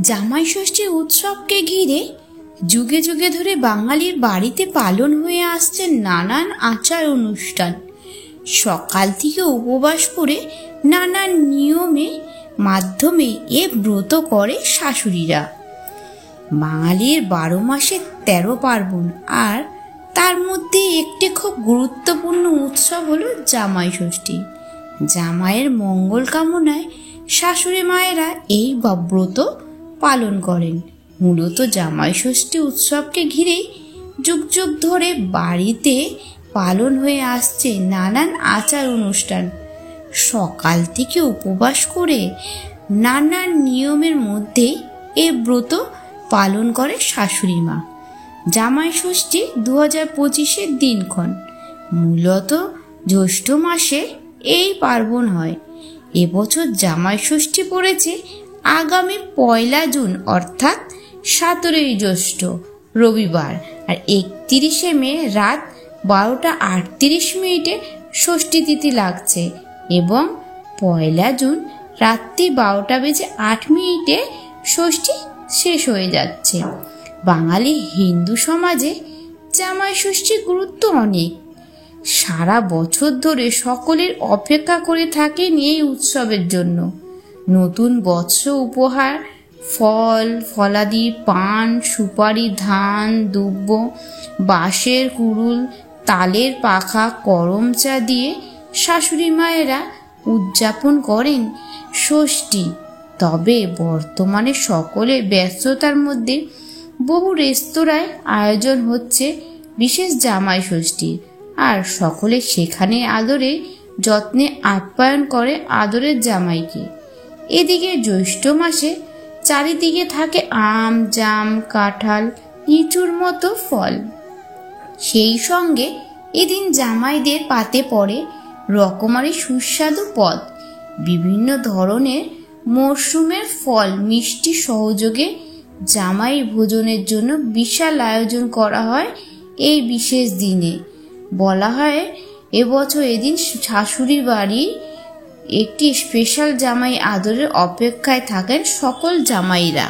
জামাই ষষ্ঠী উৎসবকে ঘিরে যুগে যুগে ধরে বাঙালির বাড়িতে পালন হয়ে আসছে নানান আচার অনুষ্ঠান। সকাল থেকে উপবাস করে নানান নিয়মে মাধ্যমে এ ব্রত করে শাশুড়িরা। বাঙালির 12 মাসে 13 পার্বণ, আর তার মধ্যে একটি খুব গুরুত্বপূর্ণ উৎসব হলো জামাই ষষ্ঠী। জামাইয়ের মঙ্গল কামনায় শাশুড়ি মায়েরা এই ব্রত পালন করেন। মূলত জামাই ষষ্ঠী উৎসবকে ঘিরেই যুগ যুগ ধরে বাড়িতে পালন হয়ে আসছে নানান আচার অনুষ্ঠান। সকাল থেকে উপবাস করে নানান নিয়মের মধ্যেই এ ব্রত পালন করে শাশুড়ি মা। জামাই ষষ্ঠী 2025-এর দিনক্ষণ, মূলত জ্যৈষ্ঠ মাসে এই পার্বণ হয়। এবছর জামাই ষষ্ঠী পড়েছে আগামী 1 জুন, অর্থাৎ 17 জ্যৈষ্ঠ রবিবার, আর 31 মে রাত 12টা 38 ষষ্ঠী তিথি লাগছে এবং 1 জুন রাত্রি 12টা 08 ষষ্ঠী শেষ হয়ে যাচ্ছে। বাঙালি হিন্দু সমাজে জামাই ষষ্ঠীর গুরুত্ব অনেক। সারা বছর ধরে সকলের অপেক্ষা করে থাকেন এই উৎসবের জন্য। নতুন বৎস উপহার, ফল ফলাদি, পান সুপারি, ধান দুব্য, বাঁশের কুড়ুল, তালের পাখা, করম চা দিয়ে শাশুড়ি মায়েরা উদযাপন করেন ষষ্ঠী। তবে বর্তমানে সকলের ব্যস্ততার মধ্যে বহু রেস্তোরাঁয় আয়োজন হচ্ছে বিশেষ জামাই ষষ্ঠী, আর সকলে সেখানে আদরে যত্নে আপ্যায়ন করে আদরের জামাইকে। এদিকে জ্যৈষ্ঠ মাসে চারিদিকে থাকে আম, জাম, কাঁঠাল, লিচুর মতো ফল। সেই সঙ্গে এদিন জামাইদের পাতে পড়ে রকমারি সুস্বাদু পদ, বিভিন্ন ধরনের মরশুমের ফল, মিষ্টি সহযোগে জামাই ভোজনের জন্য বিশাল আয়োজন করা হয় এই বিশেষ দিনে। বলা হয় এবছর এদিন শাশুড়ি বাড়ির একটি স্পেশাল জামাই আদরের অপেক্ষায় থাকেন সকল জামাইরা।